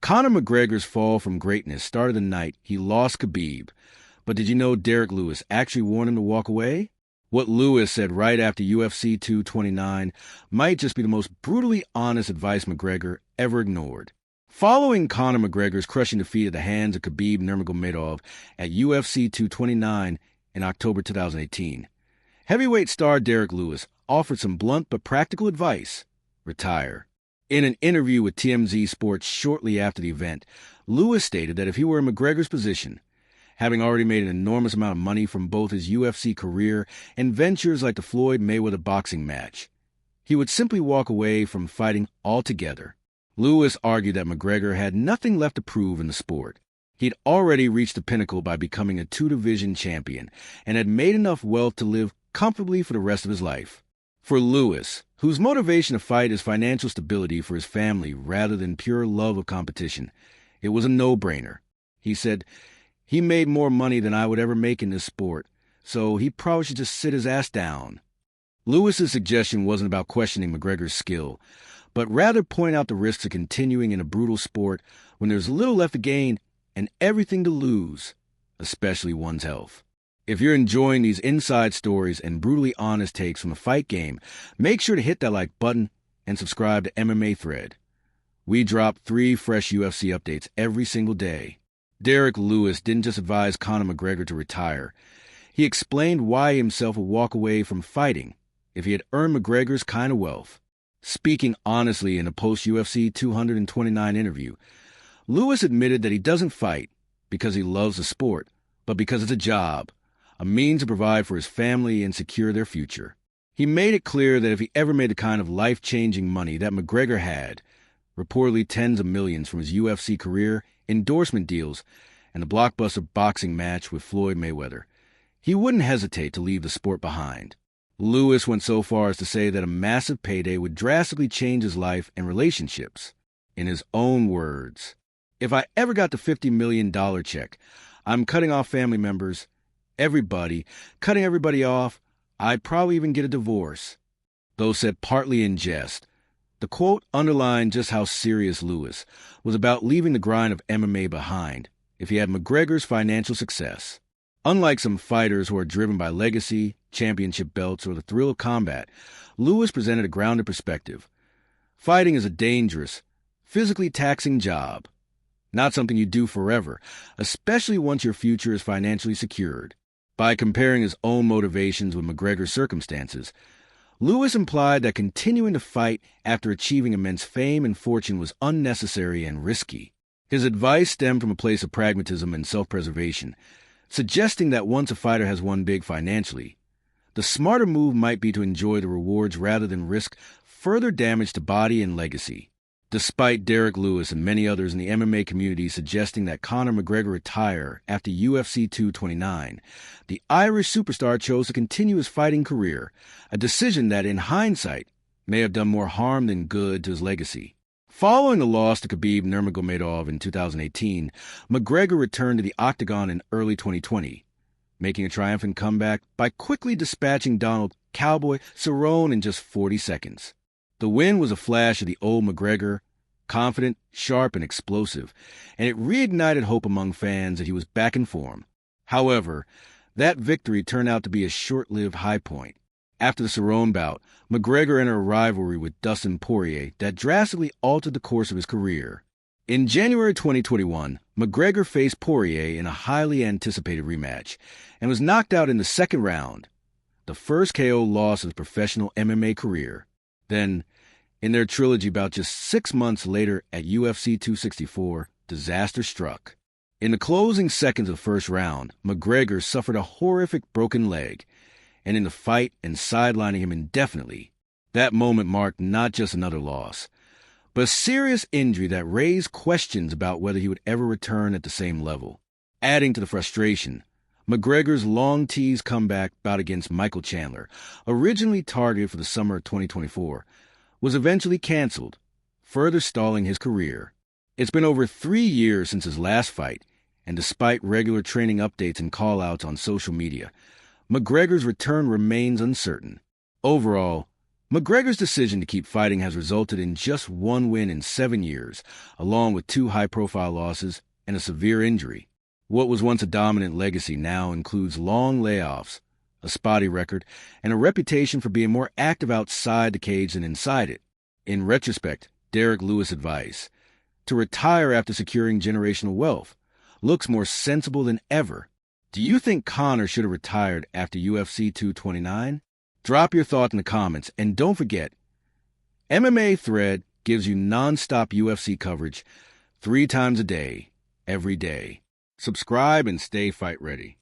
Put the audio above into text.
Conor McGregor's fall from greatness started the night he lost Khabib. But did you know Derrick Lewis actually warned him to walk away? What Lewis said right after UFC 229 might just be the most brutally honest advice McGregor ever ignored. Following Conor McGregor's crushing defeat at the hands of Khabib Nurmagomedov at UFC 229 in October 2018, heavyweight star Derrick Lewis offered some blunt but practical advice: retire. In an interview with TMZ Sports shortly after the event, Lewis stated that if he were in McGregor's position, having already made an enormous amount of money from both his UFC career and ventures like the Floyd Mayweather boxing match, he would simply walk away from fighting altogether. Lewis argued that McGregor had nothing left to prove in the sport. He'd already reached the pinnacle by becoming a two-division champion and had made enough wealth to live comfortably for the rest of his life. For Lewis, whose motivation to fight is financial stability for his family rather than pure love of competition, it was a no-brainer. He said, "He made more money than I would ever make in this sport, so he probably should just sit his ass down." Lewis's suggestion wasn't about questioning McGregor's skill, but rather point out the risks of continuing in a brutal sport when there's little left to gain and everything to lose, especially one's health. If you're enjoying these inside stories and brutally honest takes from the fight game, make sure to hit that like button and subscribe to MMA Thread. We drop 3 fresh UFC updates every single day. Derrick Lewis didn't just advise Conor McGregor to retire. He explained why he himself would walk away from fighting if he had earned McGregor's kind of wealth. Speaking honestly in a post-UFC 229 interview, Lewis admitted that he doesn't fight because he loves the sport, but because it's a job, a means to provide for his family and secure their future. He made it clear that if he ever made the kind of life-changing money that McGregor had, reportedly tens of millions from his UFC career, endorsement deals, and the blockbuster boxing match with Floyd Mayweather, he wouldn't hesitate to leave the sport behind. Lewis went so far as to say that a massive payday would drastically change his life and relationships. In his own words, "If I ever got the $50 million check, I'm cutting off family members, everybody, cutting everybody off. I'd probably even get a divorce." Though said partly in jest, the quote underlined just how serious Lewis was about leaving the grind of MMA behind if he had McGregor's financial success. Unlike some fighters who are driven by legacy, championship belts, or the thrill of combat, Lewis presented a grounded perspective. Fighting is a dangerous, physically taxing job, not something you do forever, especially once your future is financially secured. By comparing his own motivations with McGregor's circumstances, Lewis implied that continuing to fight after achieving immense fame and fortune was unnecessary and risky. His advice stemmed from a place of pragmatism and self-preservation, suggesting that once a fighter has won big financially, the smarter move might be to enjoy the rewards rather than risk further damage to body and legacy. Despite Derrick Lewis and many others in the MMA community suggesting that Conor McGregor retire after UFC 229, the Irish superstar chose to continue his fighting career, a decision that, in hindsight, may have done more harm than good to his legacy. Following the loss to Khabib Nurmagomedov in 2018, McGregor returned to the octagon in early 2020, making a triumphant comeback by quickly dispatching Donald "Cowboy" Cerrone in just 40 seconds. The win was a flash of the old McGregor, confident, sharp, and explosive, and it reignited hope among fans that he was back in form. However, that victory turned out to be a short-lived high point. After the Cerrone bout, McGregor entered a rivalry with Dustin Poirier that drastically altered the course of his career. In January 2021, McGregor faced Poirier in a highly anticipated rematch and was knocked out in the second round, the first KO loss of his professional MMA career. Then, in their trilogy bout just 6 months later at UFC 264, disaster struck. In the closing seconds of the first round, McGregor suffered a horrific broken leg, and in the fight and sidelining him indefinitely. That moment marked not just another loss, but a serious injury that raised questions about whether he would ever return at the same level. Adding to the frustration, McGregor's long-teased comeback bout against Michael Chandler, originally targeted for the summer of 2024, was eventually canceled, further stalling his career. It's been over 3 years since his last fight, and despite regular training updates and call-outs on social media, McGregor's return remains uncertain. Overall, McGregor's decision to keep fighting has resulted in just one win in 7 years, along with 2 high-profile losses and a severe injury. What was once a dominant legacy now includes long layoffs, a spotty record, and a reputation for being more active outside the cage than inside it. In retrospect, Derrick Lewis' advice, to retire after securing generational wealth, looks more sensible than ever. Do you think Conor should have retired after UFC 229? Drop your thought in the comments, and don't forget, MMA Thread gives you non-stop UFC coverage 3 times a day, every day. Subscribe and stay fight ready.